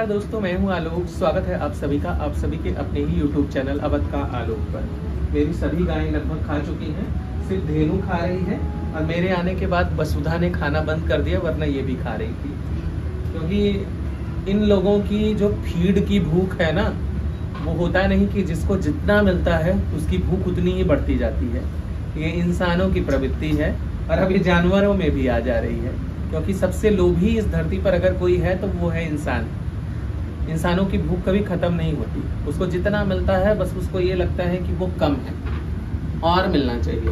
दोस्तों, मैं हूं आलोक। स्वागत है आप सभी का आप सभी के अपने ही YouTube चैनल अवध का आलोक पर। मेरी सभी गायें लगभग खा चुकी हैं, सिर्फ धेनु खा रही है। और मेरे आने के बाद वसुधा ने खाना बंद कर दिया, वरना ये भी खा रही थी। क्योंकि इन लोगों की जो फीड की भूख है ना, वो होता नहीं कि जिसको जितना मिलता है उसकी भूख उतनी ही बढ़ती जाती है। ये इंसानों की प्रवृत्ति है और अब ये जानवरों में भी आ जा रही है। क्योंकि सबसे लोभी इस धरती पर अगर कोई है तो वो है इंसान। इंसानों की भूख कभी खत्म नहीं होती। उसको जितना मिलता है बस उसको ये लगता है कि वो कम है और मिलना चाहिए।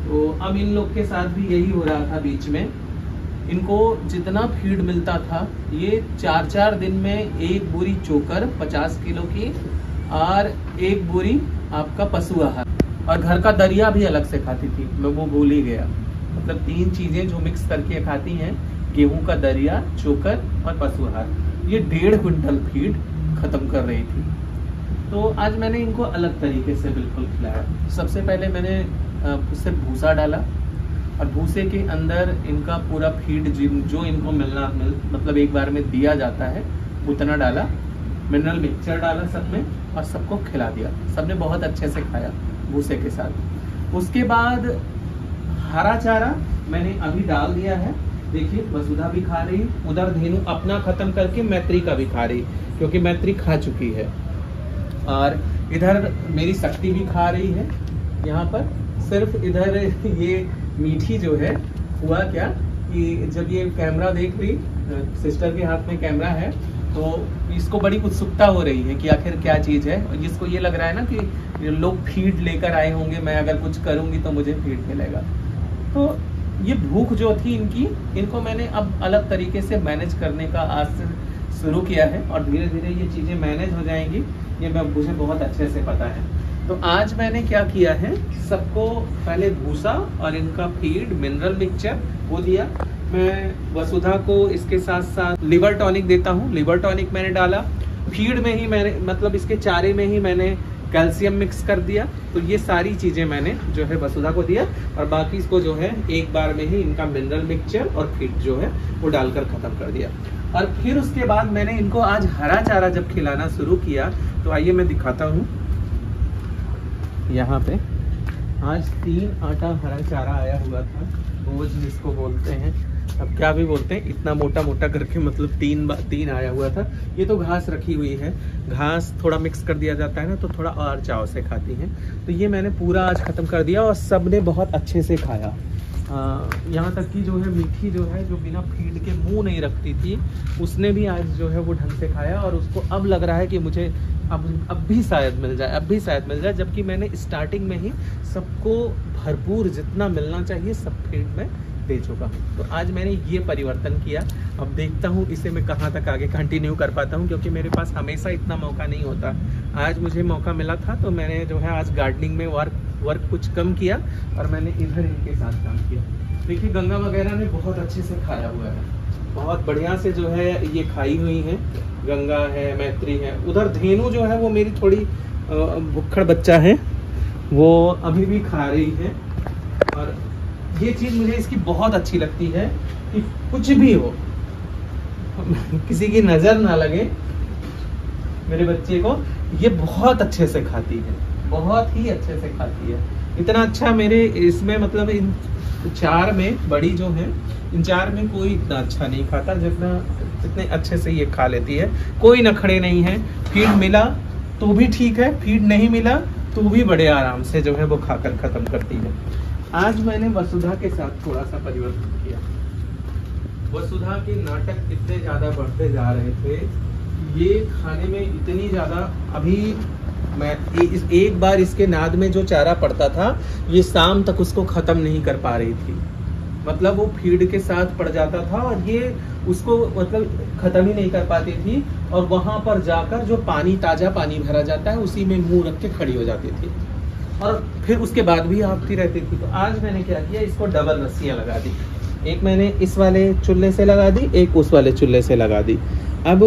तो अब इन लोग के साथ भी यही हो रहा था। बीच में इनको जितना फीड मिलता था, ये 4-4 दिन में एक बोरी चोकर 50 किलो की और एक बोरी आपका पशु आहार, और घर का दरिया भी अलग से खाती थी। मैं वो भूल ही गया। मतलब 3 चीजें जो मिक्स करके खाती हैं, गेहूं का दरिया, चोकर और पशु आहार। ये 1.5 क्विंटल फीड खत्म कर रही थी। तो आज मैंने इनको अलग तरीके से बिल्कुल खिलाया। सबसे पहले मैंने सिर्फ भूसा डाला और भूसे के अंदर इनका पूरा फीड जो इनको मतलब एक बार में दिया जाता है उतना डाला। मिनरल मिक्सचर डाला सब में और सबको खिला दिया। सबने बहुत अच्छे से खाया भूसे के साथ। उसके बाद हरा चारा मैंने अभी डाल दिया है। देखिए, वसुधा भी खा रही, उधर धेनु अपना खत्म करके मैत्री का भी खा रही, क्योंकि मैत्री खा चुकी है। और इधर मेरी शक्ति भी खा रही है। यहाँ पर सिर्फ इधर ये मीठी जो है, हुआ क्या कि जब ये कैमरा देख रही, सिस्टर के हाथ में कैमरा है, तो इसको बड़ी उत्सुकता हो रही है कि आखिर क्या चीज है। और जिसको ये लग रहा है ना कि लोग फीड लेकर आए होंगे, मैं अगर कुछ करूंगी तो मुझे फीड मिलेगा। तो ये भूख जो थी इनको मैंने अब अलग तरीके से मैनेज करने का आज से शुरू किया है। और धीरे धीरे ये चीजें मैनेज हो जाएंगी, ये मुझे बहुत अच्छे से पता है। तो आज मैंने क्या किया है, सबको पहले भूसा और इनका फीड मिनरल मिक्सचर वो दिया। मैं वसुधा को इसके साथ साथ लिवर टॉनिक देता हूँ। लिवर टॉनिक मैंने डाला फीड में ही, मैंने मतलब इसके चारे में ही मैंने कैल्शियम मिक्स कर दिया। तो ये सारी चीजें मैंने जो है वसुधा को दिया, और बाकी इसको जो है एक बार में ही इनका मिनरल मिक्सचर और फीड जो है वो डालकर खत्म कर दिया। और फिर उसके बाद मैंने इनको आज हरा चारा जब खिलाना शुरू किया, तो आइए मैं दिखाता हूँ। यहाँ पे आज 3 आटा हरा चारा आया हुआ था, बोझ जिसको बोलते हैं, अब क्या भी बोलते हैं, इतना मोटा मोटा करके, मतलब 3 आया हुआ था। ये तो घास रखी हुई है, घास थोड़ा मिक्स कर दिया जाता है ना, तो थोड़ा और चाव से खाती हैं। तो ये मैंने पूरा आज खत्म कर दिया और सबने बहुत अच्छे से खाया। यहाँ तक कि जो है मीठी जो है, जो बिना फीड के मुंह नहीं रखती थी, उसने भी आज जो है वो ढंग से खाया। और उसको अब लग रहा है कि मुझे अब भी शायद मिल जाए, जबकि मैंने स्टार्टिंग में ही सबको भरपूर जितना मिलना चाहिए सब फीड में दे चुका हूँ। तो आज मैंने ये परिवर्तन किया। अब देखता हूँ इसे मैं कहाँ तक आगे कंटिन्यू कर पाता हूँ, क्योंकि मेरे पास हमेशा इतना मौका नहीं होता। आज मुझे मौका मिला था, तो मैंने जो है आज गार्डनिंग में वर्क कुछ कम किया और मैंने इधर इनके साथ काम किया। देखिए, गंगा वगैरह ने बहुत अच्छे से खाया हुआ है, बहुत बढ़िया से जो है ये खाई हुई है। गंगा है, मैत्री है। उधर धेनु जो है वो मेरी थोड़ी भुक्खड़ बच्चा है, वो अभी भी खा रही है। और ये चीज मुझे इसकी बहुत अच्छी लगती है कि कुछ भी हो, किसी की नजर ना लगे मेरे बच्चे को, ये बहुत अच्छे से खाती है, बहुत ही अच्छे से खाती है। इतना अच्छा मेरे इसमें, मतलब इन 4 में बड़ी जो है, इन 4 में कोई इतना अच्छा नहीं खाता जितने अच्छे से ये खा लेती है। कोई नखड़े नहीं है। फीड मिला तो भी ठीक है, फीड नहीं मिला तो भी बड़े आराम से जो है वो खाकर खत्म करती है। आज मैंने वसुधा के साथ थोड़ा सा परिवर्तन किया। वसुधा के नाटक इतने ज्यादा बढ़ते जा रहे थे, ये खाने में इतनी ज्यादा, अभी मैं एक बार इसके नाद में जो चारा पड़ता था, ये शाम तक उसको खत्म नहीं कर पा रही थी। मतलब वो फीड के साथ पड़ जाता था और ये उसको मतलब खत्म ही नहीं कर पाती थी। और वहां पर जाकर जो पानी, ताजा पानी भरा जाता है, उसी में मुंह रख के खड़ी हो जाती थी और फिर उसके बाद भी आपती रहती थी। तो आज मैंने क्या किया, इसको डबल रस्सियां लगा दी। एक मैंने इस वाले चूल्हे से लगा दी, एक उस वाले चूल्हे से लगा दी। अब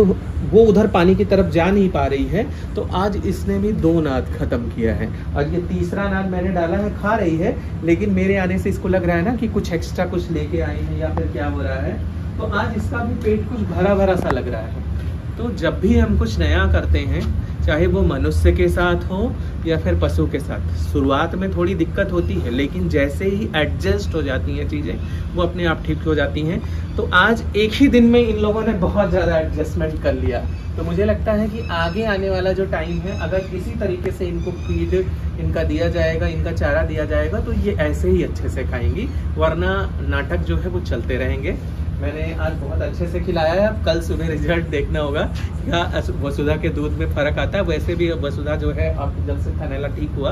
वो उधर पानी की तरफ जा नहीं पा रही है, तो आज इसने भी 2 नाद खत्म किया है। और ये तीसरा नाद मैंने डाला है, खा रही है, लेकिन मेरे आने से इसको लग रहा है ना कि कुछ एक्स्ट्रा कुछ लेके आए हैं या फिर क्या हो रहा है। तो आज इसका भी पेट कुछ भरा भरा सा लग रहा है। तो जब भी हम कुछ नया करते हैं, चाहे वो मनुष्य के साथ हो या फिर पशु के साथ, शुरुआत में थोड़ी दिक्कत होती है, लेकिन जैसे ही एडजस्ट हो जाती हैं चीज़ें, वो अपने आप ठीक हो जाती हैं। तो आज एक ही दिन में इन लोगों ने बहुत ज़्यादा एडजस्टमेंट कर लिया। तो मुझे लगता है कि आगे आने वाला जो टाइम है, अगर इसी तरीके से इनको फीड इनका दिया जाएगा, इनका चारा दिया जाएगा, तो ये ऐसे ही अच्छे से खाएंगी, वरना नाटक जो है वो चलते रहेंगे। मैंने आज बहुत अच्छे से खिलाया है। अब कल सुबह रिजल्ट देखना होगा क्या वसुधा के दूध में फ़र्क आता है। वैसे भी अब वसुधा जो है, अब जब से थनैला ठीक हुआ,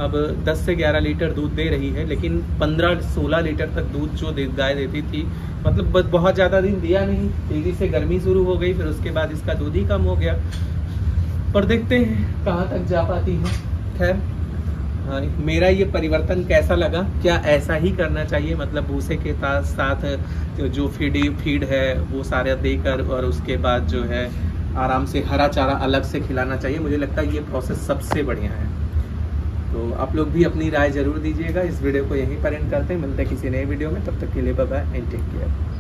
अब 10 से 11 लीटर दूध दे रही है, लेकिन 15-16 लीटर तक दूध जो गाय देती थी, मतलब बहुत ज़्यादा दिन दिया नहीं। तेज़ी से गर्मी शुरू हो गई, फिर उसके बाद इसका दूध ही कम हो गया। पर देखते हैं कहाँ तक जा पाती है। खैर, मेरा ये परिवर्तन कैसा लगा, क्या ऐसा ही करना चाहिए, मतलब भूसे के साथ जो फीड है वो सारा देकर, और उसके बाद जो है आराम से हरा चारा अलग से खिलाना चाहिए। मुझे लगता है ये प्रोसेस सबसे बढ़िया है। तो आप लोग भी अपनी राय जरूर दीजिएगा। इस वीडियो को यहीं पर एंड करते हैं, मिलते हैं किसी नए वीडियो में। तब तक के लिए bye bye and take care.